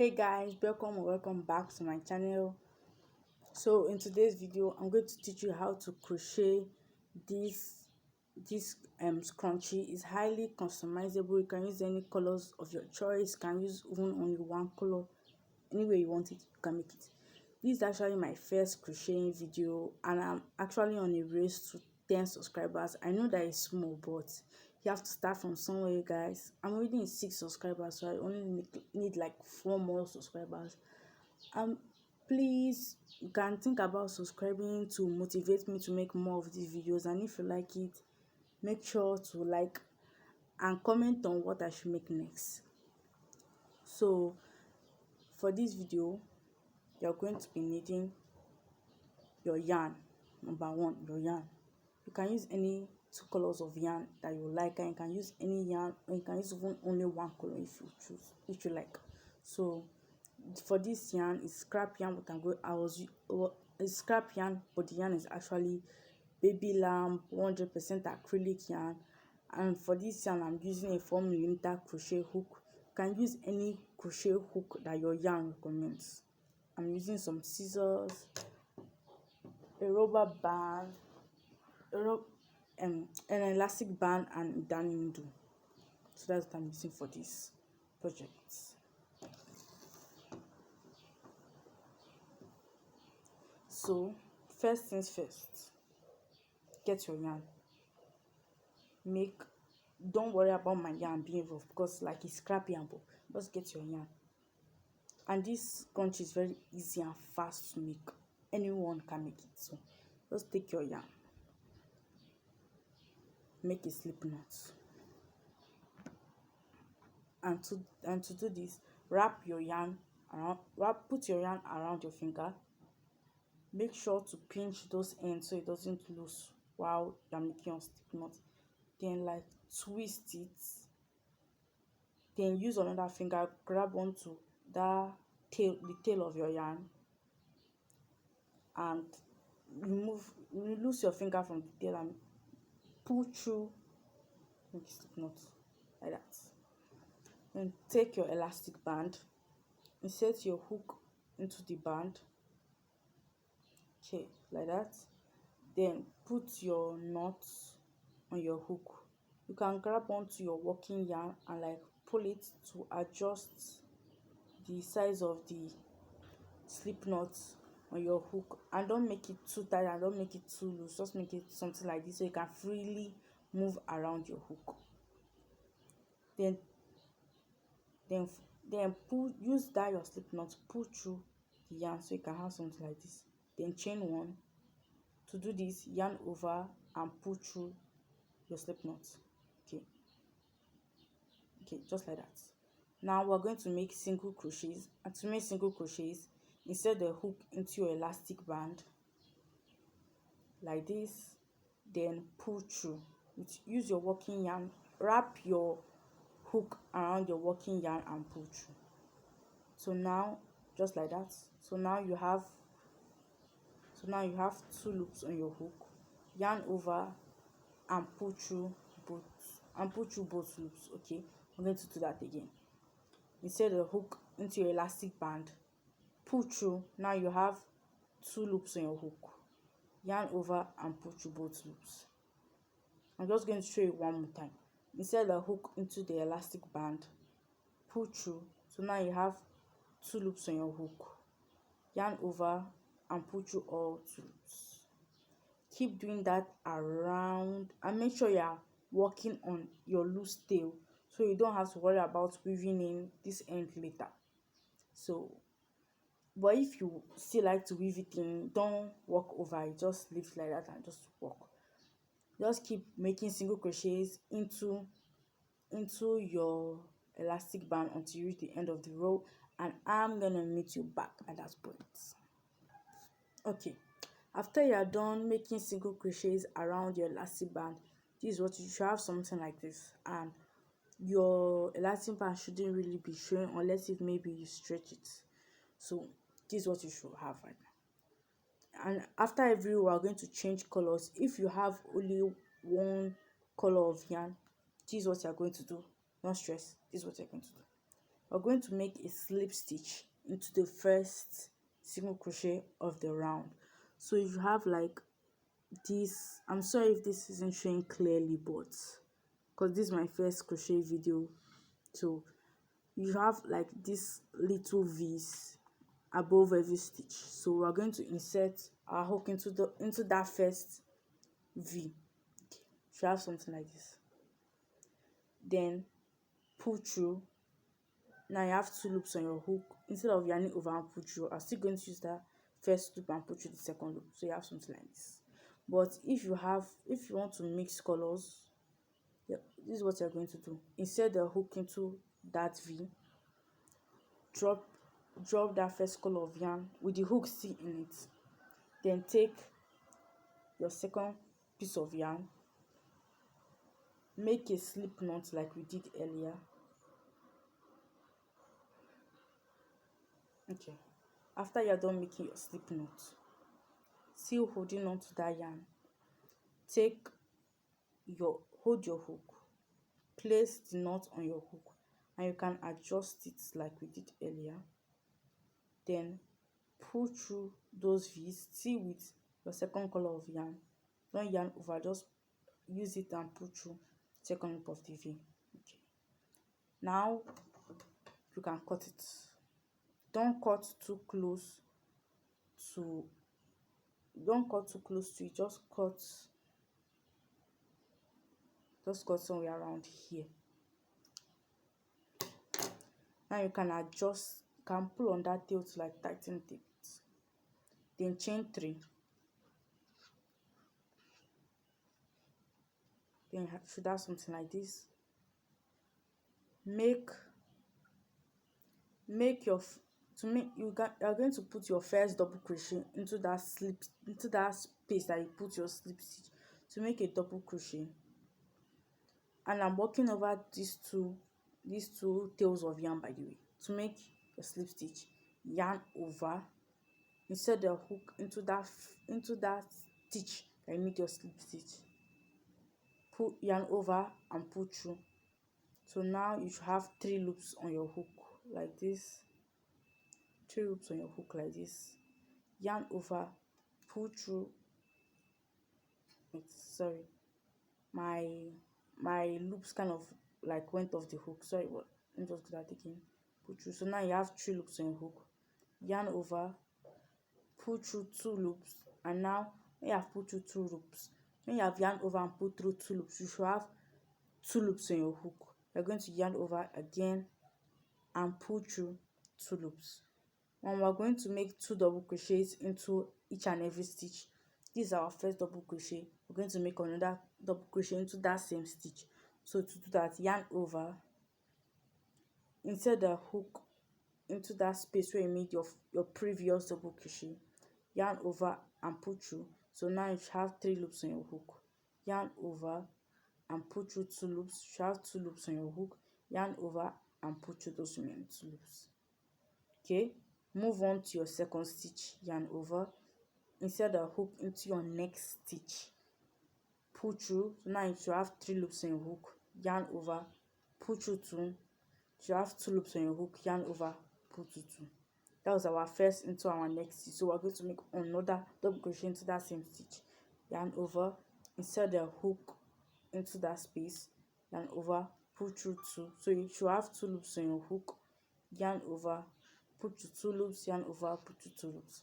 Hey guys, welcome or welcome back to my channel. So in today's video I'm going to teach you how to crochet this scrunchie. Is highly customizable. You can use any colors of your choice. You can use even only one color. Any way you want it, you can make it. This is actually my first crocheting video and I'm actually on a race to 10 subscribers. I know that it's small, but you have to start from somewhere, guys. I'm already in 6 subscribers, so I only need like 4 more subscribers. Please, you can think about subscribing to motivate me to make more of these videos, and if you like it, make sure to like and comment on what I should make next. So for this video, you're going to be needing your yarn. Number one, your yarn. You can use any 2 colors of yarn that you like, and you can use any yarn, or you can use even only one color if you like. So for this yarn, it's scrap yarn. We can go it's scrap yarn, but the yarn is actually baby lamb 100% acrylic yarn. And for this yarn, I'm using a 4mm crochet hook. You can use any crochet hook that your yarn recommends. I'm using some scissors, a rubber band, an elastic band, and darning needle. So that's what I'm using for this project. So first things first, get your yarn. Don't worry about my yarn being rough, because like it's scrap yarn, but just get your yarn. And this scrunchie is very easy and fast to make. Anyone can make it. So just take your yarn, make a slip knot, and to do this, put your yarn around your finger. Make sure to pinch those ends so it doesn't loose while you're making your slip knot. Then like twist it. Then use another finger, grab onto the tail of your yarn, and loose your finger from the tail and pull through, make a slip knot like that. Then take your elastic band, insert your hook into the band, okay, like that. Then put your knot on your hook. You can grab onto your working yarn and like pull it to adjust the size of the slip knot on your hook, and don't make it too tight and don't make it too loose. Just make it something like this so you can freely move around your hook. Then use that your slip knot, pull through the yarn so you can have something like this. Then chain one. To do this, yarn over and pull through your slip knot. Okay, just like that. Now we're going to make single crochets, and to make single crochets, insert the hook into your elastic band like this, then pull through. Use your working yarn, wrap your hook around your working yarn and pull through. So now, just like that. So now you have 2 loops on your hook. Yarn over and pull through both loops. Okay, I'm going to do that again. Insert the hook into your elastic band, pull through. Now you have 2 loops on your hook. Yarn over and pull through both loops. I'm just going to show you one more time. Insert the hook into the elastic band, pull through. So now you have 2 loops on your hook. Yarn over and pull through all 2 loops. Keep doing that around, and make sure you are working on your loose tail so you don't have to worry about weaving in this end later. So but if you still like to weave it in, don't work over it, just leave it like that and just work. Just keep making single crochets into your elastic band until you reach the end of the row, and I'm gonna meet you back at that point. Okay, after you are done making single crochets around your elastic band, this is what you should have, something like this, and your elastic band shouldn't really be showing unless if maybe you stretch it. So this is what you should have right now. And after every row, we are going to change colors. If you have only one color of yarn, this is what you are going to do. Don't stress, this is what you're going to do. we're going to make a slip stitch into the first single crochet of the round. So if you have like this, I'm sorry if this isn't showing clearly, but because this is my first crochet video, so you have like this little V's above every stitch. So we're going to insert our hook into that first V. You have something like this, then pull through. Now you have 2 loops on your hook. Instead of yarning over and pull through, I'm still going to use that first loop and pull through the second loop. So you have something like this. But if you want to mix colors, yeah, this is what you're going to do. Insert the hook into that V, drop that first color of yarn with the hook still in it, then take your second piece of yarn, make a slip knot like we did earlier. Okay, after you're done making your slip knot, still holding on to that yarn, hold your hook, place the knot on your hook, and you can adjust it like we did earlier. Then pull through those V's, still with your second color of yarn. Don't yarn over, just use it and pull through second loop of the V. Okay, now you can cut it. Don't cut too close to it, just cut somewhere around here. Now you can pull on that tail to like tighten it. Then chain 3. Then you should have something like this. You are going to put your first double crochet into that space that you put your slip stitch to make a double crochet. And I'm working over these two tails of yarn, by the way, to make a slip stitch. Yarn over, insert the hook into that stitch that you make your slip stitch, pull yarn over and pull through. So now you should have 3 loops on your hook like this, 3 loops on your hook like this, yarn over, pull through. Sorry, my loops kind of like went off the hook. Sorry, what? Let me just do that again. Pull through. So now you have 3 loops on your hook, yarn over, pull through 2 loops, and now when you have pulled through 2 loops, when you have yarn over and pull through 2 loops, you should have 2 loops on your hook. You're going to yarn over again and pull through 2 loops. And we're going to make 2 double crochets into each and every stitch. This is our first double crochet. We're going to make another double crochet into that same stitch. So to do that, yarn over, insert the hook into that space where you made your previous double crochet, yarn over and pull through. So now you should have 3 loops on your hook, yarn over and pull through 2 loops. You should have 2 loops on your hook, yarn over and pull through those remaining 2 loops. Okay, move on to your second stitch, yarn over, insert the hook into your next stitch, pull through. So now you should have 3 loops on your hook, yarn over, pull through 2. You have 2 loops on your hook, yarn over, pull through 2. That was our first into our next stitch. So we're going to make another double crochet into that same stitch, yarn over, insert the hook into that space, yarn over, pull through 2. So you should have 2 loops on your hook, yarn over, pull through 2 loops, yarn over, pull through 2 loops.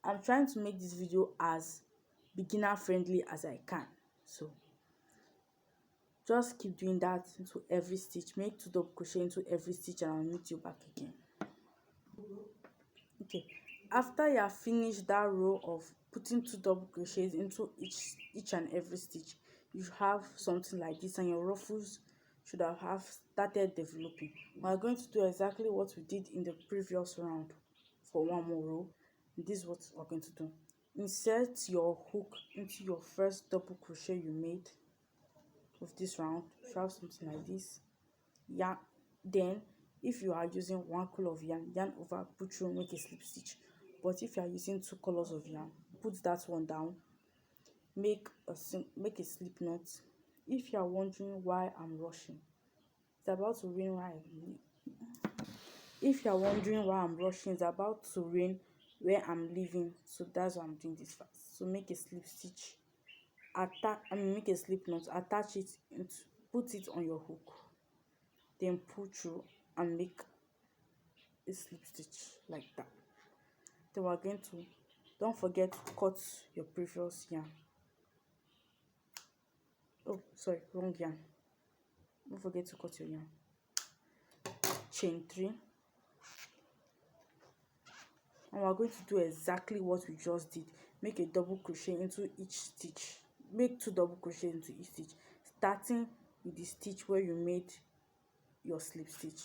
I'm trying to make this video as beginner friendly as I can, so just keep doing that into every stitch. Make 2 double crochet into every stitch and I'll meet you back again. Okay, after you have finished that row of putting 2 double crochets into each and every stitch, you have something like this and your ruffles should have started developing. We're going to do exactly what we did in the previous round for one more row. This is what we're going to do. Insert your hook into your first double crochet you made of this round. You have something like this. Yarn, then if you are using 1 color of yarn, yarn over, pull through, make a slip stitch. But if you are using 2 colors of yarn, put that one down, make a slip knot. If you are wondering why I'm rushing, it's about to rain while I If you're wondering why I'm rushing, it's about to rain where I'm living, so that's why I'm doing this fast. So make a slip stitch, make a slip knot, attach it into, put it on your hook, then pull through and make a slip stitch like that. Then we're going to, don't forget to cut your previous yarn. Oh, sorry, wrong yarn. Don't forget to cut your yarn. Chain 3, and we're going to do exactly what we just did. Make a double crochet into each stitch. Make 2 double crochet into each stitch, starting with the stitch where you made your slip stitch.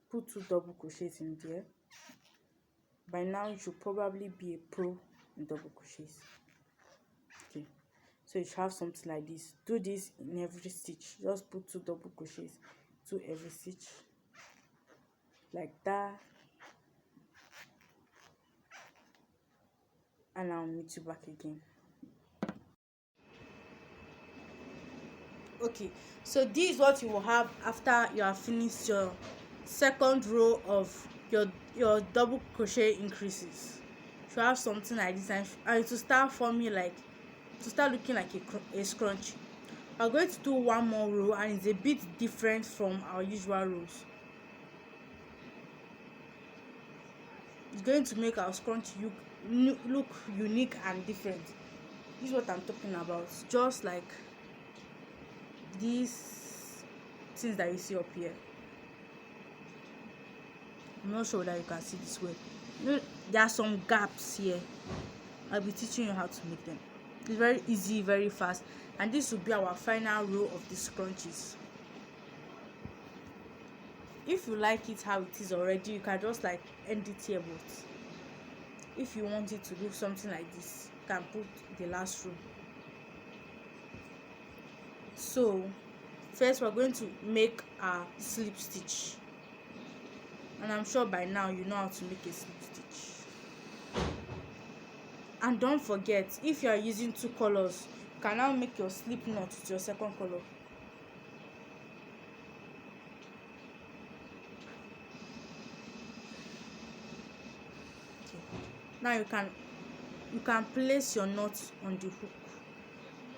Put 2 double crochets in there. By now you should probably be a pro in double crochets. Okay, so you should have something like this. Do this in every stitch. Just put 2 double crochets to every stitch like that, and I'll meet you back again. Okay, so this is what you will have after you have finished your second row of your double crochet increases. You have something like this, and to start forming like, to start looking like a scrunchie. We're going to do one more row, and it's a bit different from our usual rows. It's going to make our scrunchie look unique and different. This is what I'm talking about. Just like these things that you see up here. I'm not sure that you can see this way. There are some gaps here. I'll be teaching you how to make them. It's very easy, very fast, and this will be our final row of the scrunchies. If you like it how it is already, you can just like end it here, but if you want it to look something like this, you can put the last row. So first we're going to make our slip stitch, and I'm sure by now you know how to make a slip stitch. And don't forget, if you are using 2 colors, you can now make your slip knot with your second color. Okay. Now you can place your knot on the hook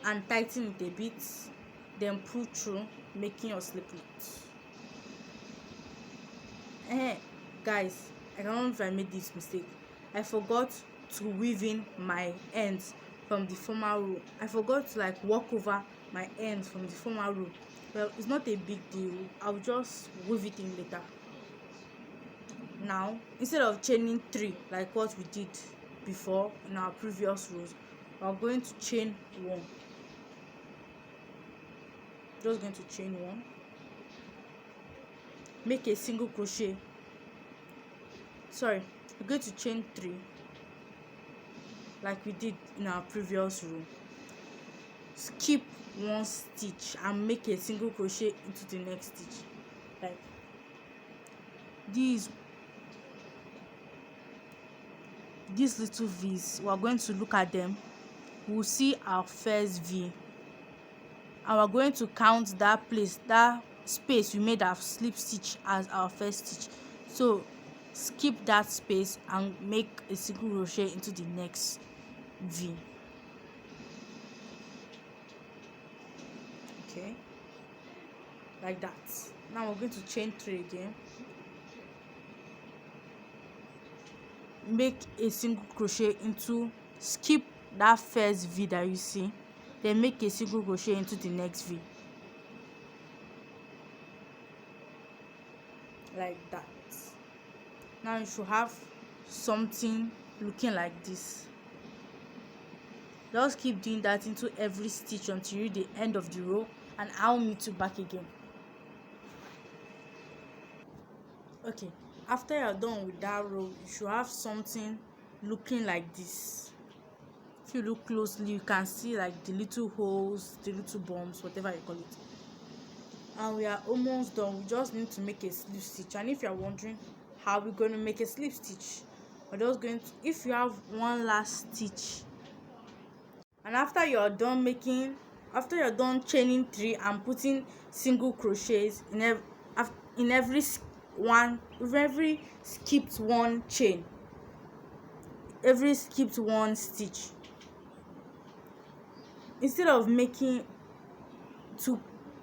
and tighten it a bit, then pull through, making your slip knot. Guys, I don't know if I made this mistake. I forgot to weave in my ends from the former row. I forgot to like walk over my ends from the former row. Well, it's not a big deal. I'll just weave it in later. Now, instead of chaining 3 like what we did before in our previous rows, we're going to chain 1. Just going to chain 1, make a single crochet. Sorry, we're going to chain 3 like we did in our previous row. Skip 1 stitch and make a single crochet into the next stitch. Like these little V's, we are going to look at them. We'll see our first V, and we're going to count that place, that space we made our slip stitch as our first stitch. So skip that space and make a single crochet into the next V. Okay, like that. Now we're going to chain 3 again, make a single crochet into, skip that first V that you see, then make a single crochet into the next V, like that. Now you should have something looking like this. Just keep doing that into every stitch until you reach the end of the row, and I'll meet you back again. Okay, after you're done with that row, you should have something looking like this. If you look closely, you can see like the little holes, the little bumps, whatever you call it. And we are almost done. We just need to make a slip stitch. And if you're wondering how we're going to make a slip stitch, we're just going to, if you have one last stitch, and after you're done chaining 3 and putting single crochets in every skipped one chain, every skipped one stitch, instead of making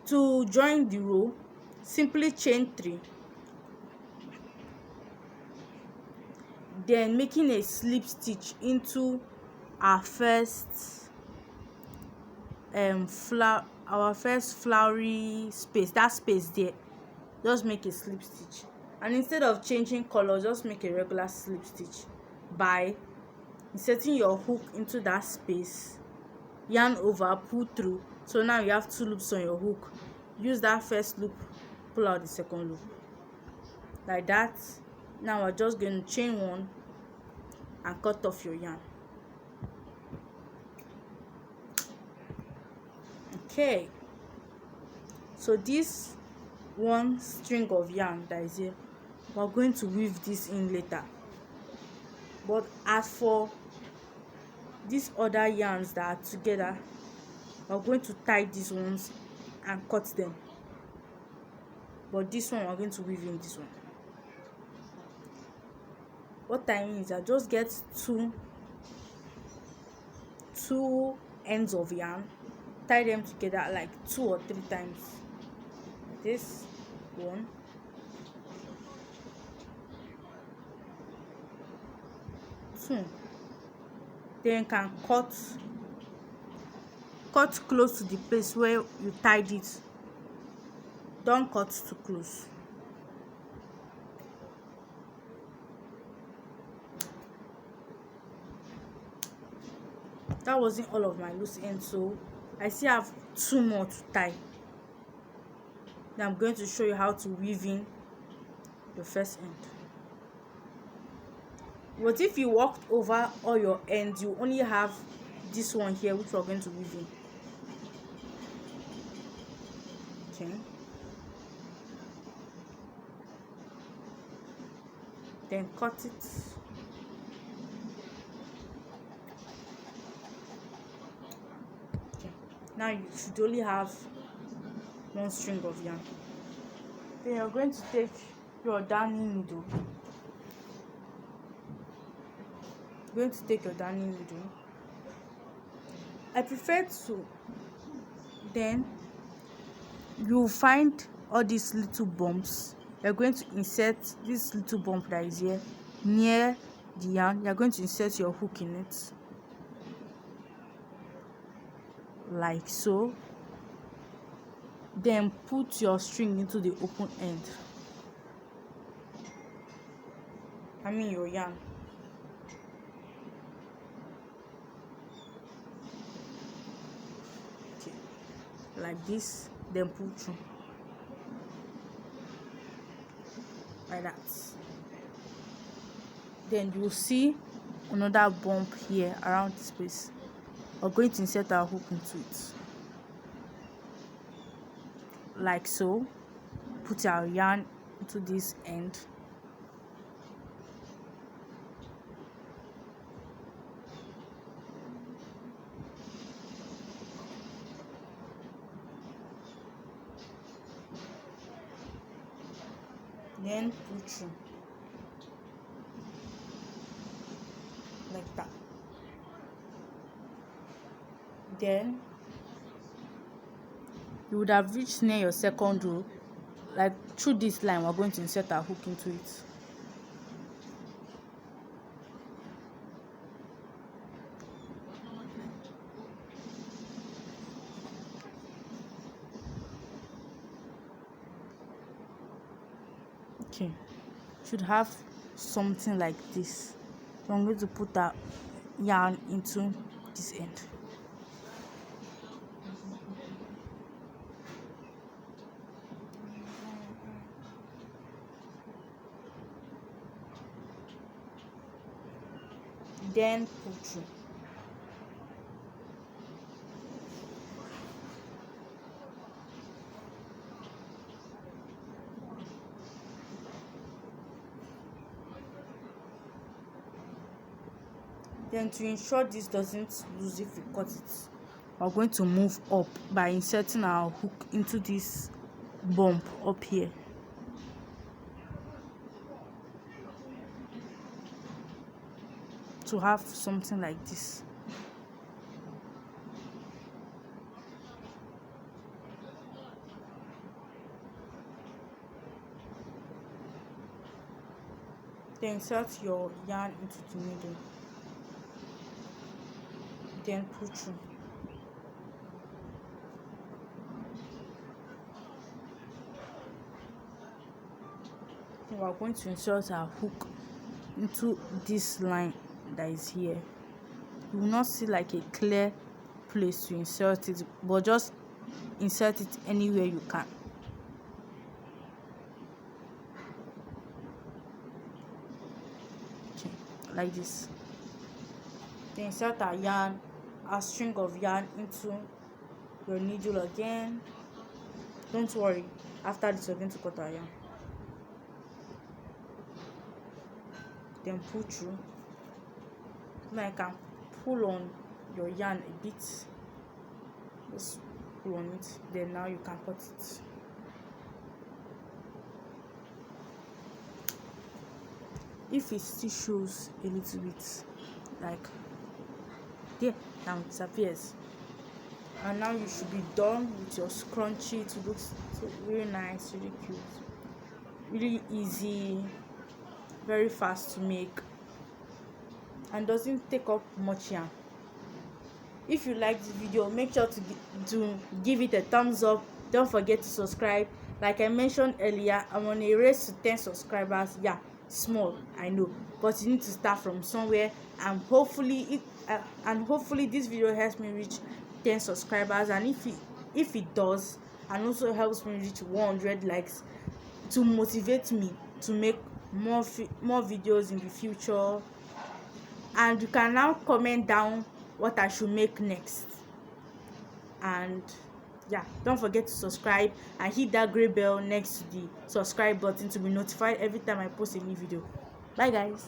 to join the row, simply chain 3, then making a slip stitch into our first flowery space, that space there. Just make a slip stitch, and instead of changing color, just make a regular slip stitch by inserting your hook into that space, yarn over, pull through. So now you have 2 loops on your hook. Use that first loop, pull out the second loop like that. Now we're just going to chain 1 and cut off your yarn. Okay, so this 1 string of yarn that is here, we're going to weave this in later. But as for these other yarns that are together, we're going to tie these ones and cut them, but this one we're going to weave in this one. What I mean is I just get two ends of yarn, tie them together like 2 or 3 times. This one, 2, then you can cut close to the place where you tied it. Don't cut too close. That wasn't all of my loose ends, so I still have 2 more to tie. Now I'm going to show you how to weave in the first end. But if you walked over all your ends, you only have this one here, which we're going to weave in. Okay, then cut it. Okay, now you should only have 1 string of yarn. Then you're going to take your darning needle. I prefer to, then you find all these little bumps. You're going to insert this little bump that is here near the yarn. You're going to insert your hook in it like so, then put your string into the open end, your yarn. Okay, like this, then pull through like that. Then you will see another bump here around this place. We're going to insert our hook into it like so. Put our yarn into this end, then pull through like that. Then you would have reached near your second row. Like through this line, we're going to insert our hook into it. Okay, should have something like this. So I'm going to put that yarn into this end. Then pull through. Then to ensure this doesn't lose if we cut it, we're going to move up by inserting our hook into this bump up here. to have something like this. Then insert your yarn into the middle, then pull through. We are going to insert our hook into this line that is here. You will not see like a clear place to insert it, but just insert it anywhere you can. Okay, like this. Then insert our string of yarn into your needle again. Don't worry, after this we're going to cut our yarn. Then pull through. Now you can pull on your yarn a bit, just pull on it, then now you can cut it. If it still shows a little bit, like there, now it disappears. And now you should be done with your scrunchie. It looks so really nice, really cute, really easy, very fast to make, and doesn't take up much yarn. If you like this video, make sure to give it a thumbs up. Don't forget to subscribe. Like I mentioned earlier, I'm on a race to 10 subscribers. Yeah, small, I know, but you need to start from somewhere, and hopefully this video helps me reach 10 subscribers. And if it does, and also helps me reach 100 likes, to motivate me to make more videos in the future. And you can now comment down what I should make next. And yeah, don't forget to subscribe and hit that gray bell next to the subscribe button to be notified every time I post a new video. Bye guys.